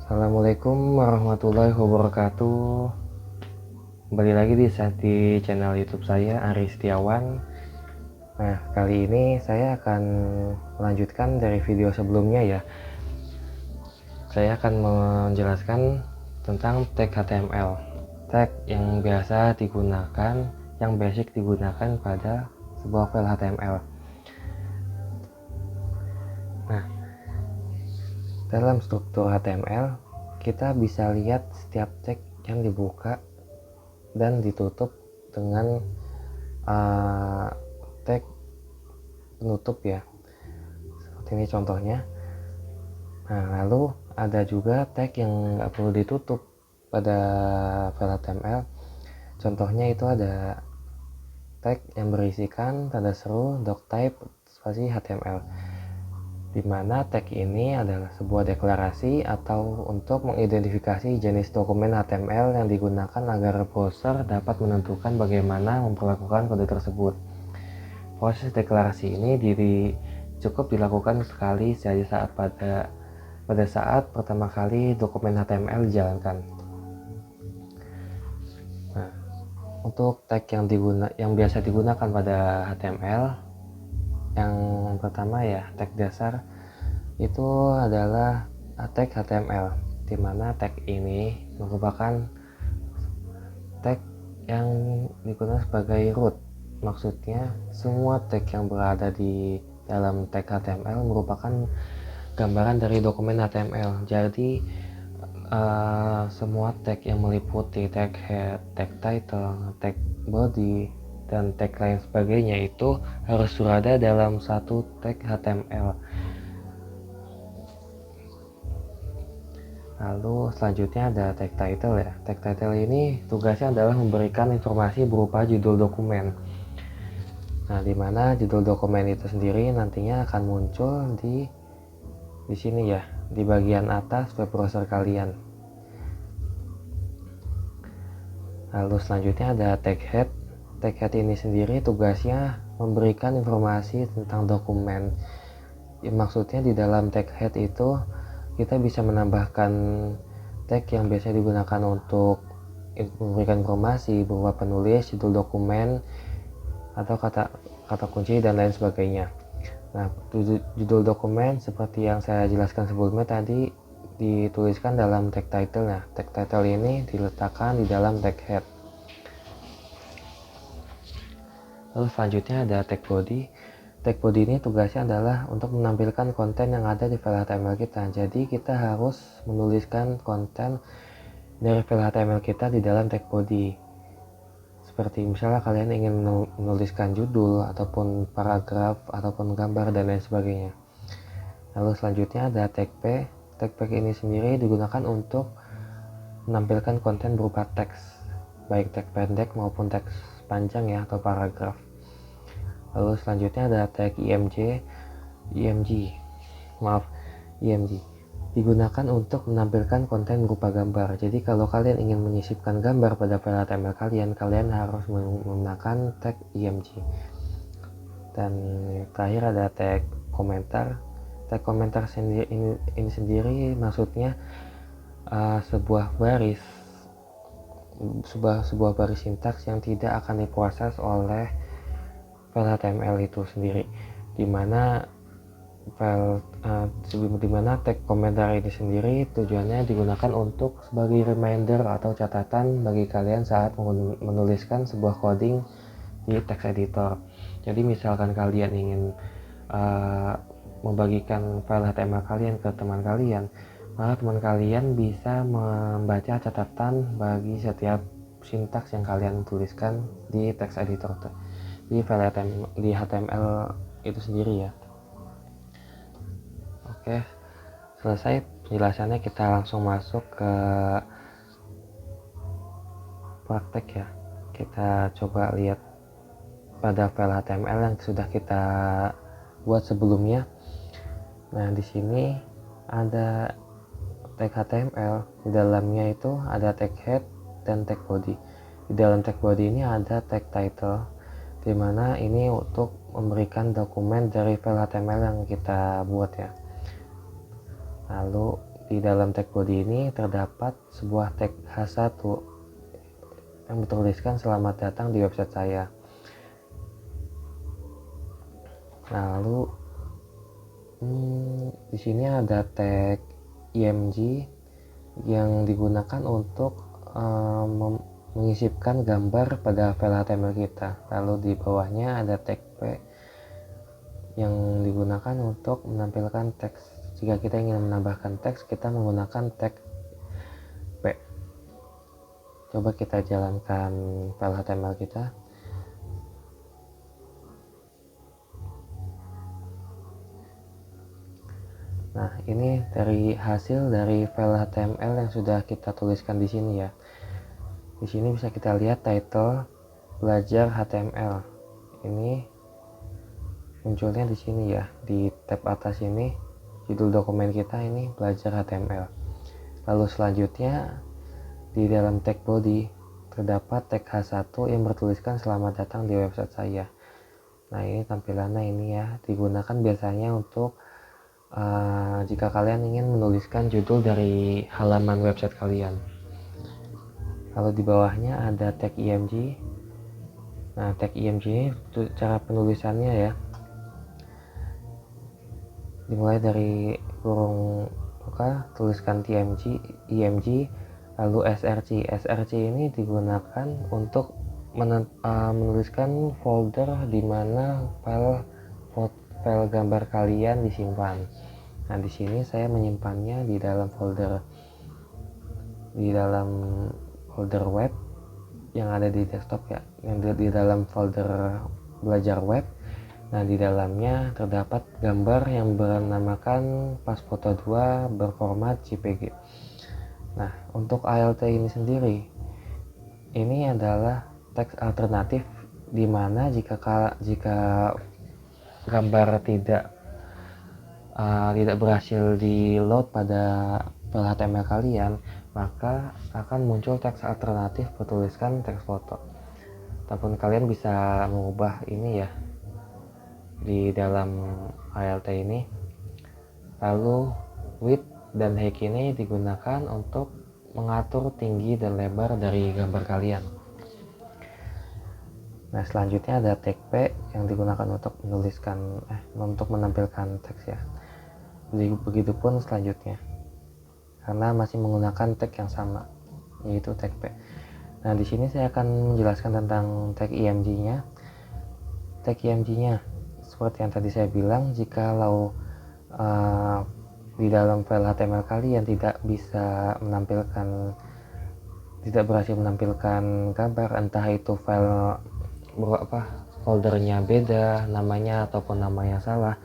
Assalamualaikum warahmatullahi wabarakatuh. Kembali lagi di channel YouTube saya, Ari Setiawan. Nah, kali ini saya akan melanjutkan dari video sebelumnya ya. Saya akan menjelaskan tentang tag HTML. Tag yang biasa digunakan, yang basic digunakan pada sebuah file HTML. Nah, dalam struktur HTML, kita bisa lihat setiap tag yang dibuka dan ditutup dengan tag penutup ya, seperti ini contohnya. Nah, lalu ada juga tag yang nggak perlu ditutup pada file HTML. Contohnya itu ada tag yang berisikan tanda seru doctype spasi HTML, di mana tag ini adalah sebuah deklarasi atau untuk mengidentifikasi jenis dokumen HTML yang digunakan agar browser dapat menentukan bagaimana memperlakukan kode tersebut. Proses deklarasi ini cukup dilakukan sekali saja pada saat pertama kali dokumen HTML dijalankan. Nah, untuk tag yang biasa digunakan pada HTML, yang pertama ya, tag dasar itu adalah tag HTML, di mana tag ini merupakan tag yang digunakan sebagai root. Maksudnya semua tag yang berada di dalam tag HTML merupakan gambaran dari dokumen HTML. Jadi semua tag yang meliputi tag head, tag title, tag body, dan tag lain sebagainya itu harus berada dalam satu tag HTML. Lalu selanjutnya ada tag title ya. Tag title ini tugasnya adalah memberikan informasi berupa judul dokumen. Nah, di mana judul dokumen itu sendiri nantinya akan muncul di sini ya, di bagian atas web browser kalian. Lalu selanjutnya ada tag head. Tag head ini sendiri tugasnya memberikan informasi tentang dokumen. Maksudnya di dalam tag head itu kita bisa menambahkan tag yang biasa digunakan untuk memberikan informasi berupa penulis, judul dokumen, atau kata kunci dan lain sebagainya. Nah, judul dokumen seperti yang saya jelaskan sebelumnya tadi dituliskan dalam tag title. Nah, tag title ini diletakkan di dalam tag head. Lalu selanjutnya ada tag body. Tag body ini tugasnya adalah untuk menampilkan konten yang ada di file HTML kita. Jadi kita harus menuliskan konten dari file HTML kita di dalam tag body. Seperti misalnya kalian ingin menuliskan judul ataupun paragraf ataupun gambar dan lain sebagainya. Lalu selanjutnya ada tag p. Tag p ini sendiri digunakan untuk menampilkan konten berupa teks, baik teks pendek maupun teks panjang ya, atau paragraf. Lalu selanjutnya ada tag img digunakan untuk menampilkan konten berupa gambar. Jadi kalau kalian ingin menyisipkan gambar pada file HTML kalian harus menggunakan tag img. Dan terakhir ada tag komentar. Tag komentar ini sendiri maksudnya sebuah baris sintaks yang tidak akan diproses oleh file HTML itu sendiri, dimana tag komentar ini sendiri tujuannya digunakan untuk sebagai reminder atau catatan bagi kalian saat menuliskan sebuah coding di text editor. Jadi misalkan kalian ingin membagikan file HTML kalian ke teman kalian, maka teman kalian bisa membaca catatan bagi setiap sintaks yang kalian tuliskan di text editor di file HTML itu sendiri ya. Oke, selesai penjelasannya, kita langsung masuk ke praktek ya. Kita coba lihat pada file HTML yang sudah kita buat sebelumnya. Nah, di sini ada tag HTML, di dalamnya itu ada tag head dan tag body. Di dalam tag body ini ada tag title, dimana ini untuk memberikan dokumen dari file HTML yang kita buat ya. Lalu di dalam tag body ini terdapat sebuah tag H1 yang bertuliskan selamat datang di website saya. Lalu di sini ada tag img yang digunakan untuk mengisipkan gambar pada file HTML kita. Lalu di bawahnya ada tag p yang digunakan untuk menampilkan teks. Jika kita ingin menambahkan teks, kita menggunakan tag p. Coba kita jalankan file HTML kita. Nah, ini dari hasil dari file HTML yang sudah kita tuliskan di sini ya. Di sini bisa kita lihat title belajar HTML. Ini munculnya di sini ya, di tab atas ini. Judul dokumen kita ini belajar HTML. Lalu selanjutnya di dalam tag body terdapat tag H1 yang bertuliskan selamat datang di website saya. Nah, ini tampilannya ini ya, digunakan biasanya untuk jika kalian ingin menuliskan judul dari halaman website kalian. Lalu di bawahnya ada tag img. Nah, tag img itu cara penulisannya ya, dimulai dari kurung buka, tuliskan img, lalu src ini digunakan untuk menuliskan folder di mana file gambar kalian disimpan. Nah, di sini saya menyimpannya di dalam folder web yang ada di desktop ya, yang di dalam folder belajar web. Nah, di dalamnya terdapat gambar yang bernamakan Pasfoto 2 berformat JPG. Nah, untuk ALT ini sendiri, ini adalah teks alternatif di mana jika gambar tidak berhasil di load pada file HTML kalian, maka akan muncul teks alternatif bertuliskan teks foto. Ataupun kalian bisa mengubah ini ya di dalam ALT ini. Lalu width dan height ini digunakan untuk mengatur tinggi dan lebar dari gambar kalian. Nah, selanjutnya ada tag p yang digunakan untuk menampilkan teks ya. Begitupun selanjutnya, karena masih menggunakan tag yang sama, yaitu tag p. Nah, di sini saya akan menjelaskan tentang tag img-nya. Tag img-nya seperti yang tadi saya bilang, jikalau di dalam file HTML kalian tidak berhasil menampilkan gambar, entah itu file foldernya beda namanya ataupun namanya salah,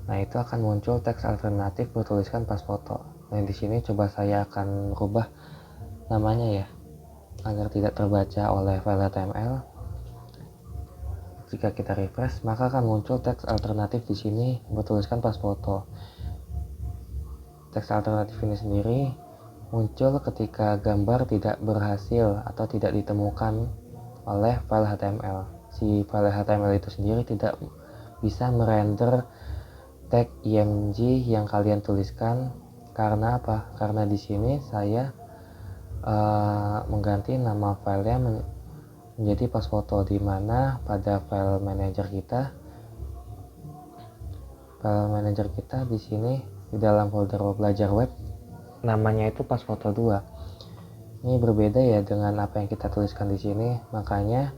nah itu akan muncul teks alternatif bertuliskan Pasfoto. Nah, di sini coba saya akan merubah namanya ya agar tidak terbaca oleh file HTML. Jika kita refresh, maka akan muncul teks alternatif di sini bertuliskan Pasfoto. Teks alternatif ini sendiri muncul ketika gambar tidak berhasil atau tidak ditemukan oleh file HTML. Si file HTML itu sendiri tidak bisa merender tag img yang kalian tuliskan. Karena apa? Karena di sini saya mengganti nama filenya menjadi Pasfoto, di mana pada file manager kita di sini di dalam folder belajar web namanya itu Pasfoto 2. Ini berbeda ya dengan apa yang kita tuliskan di sini, makanya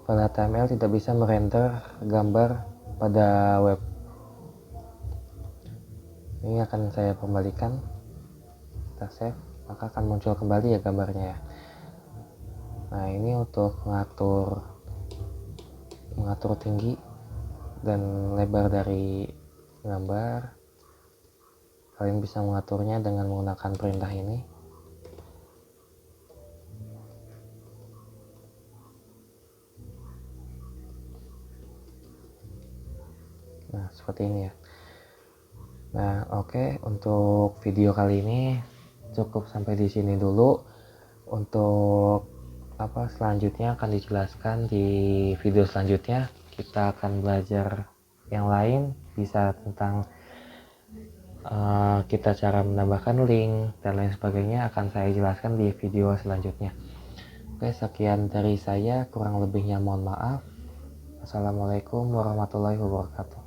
file HTML tidak bisa merender gambar pada web. Ini akan saya kembalikan, kita save, maka akan muncul kembali ya gambarnya ya. Nah, ini untuk mengatur tinggi dan lebar dari gambar. Kalian bisa mengaturnya dengan menggunakan perintah ini. Nah, seperti ini ya. Nah, oke, untuk video kali ini cukup sampai di sini dulu. Untuk selanjutnya akan dijelaskan di video selanjutnya. Kita akan belajar yang lain, bisa tentang kita cara menambahkan link dan lain sebagainya akan saya jelaskan di video selanjutnya. Oke, sekian dari saya, kurang lebihnya mohon maaf. Assalamualaikum warahmatullahi wabarakatuh.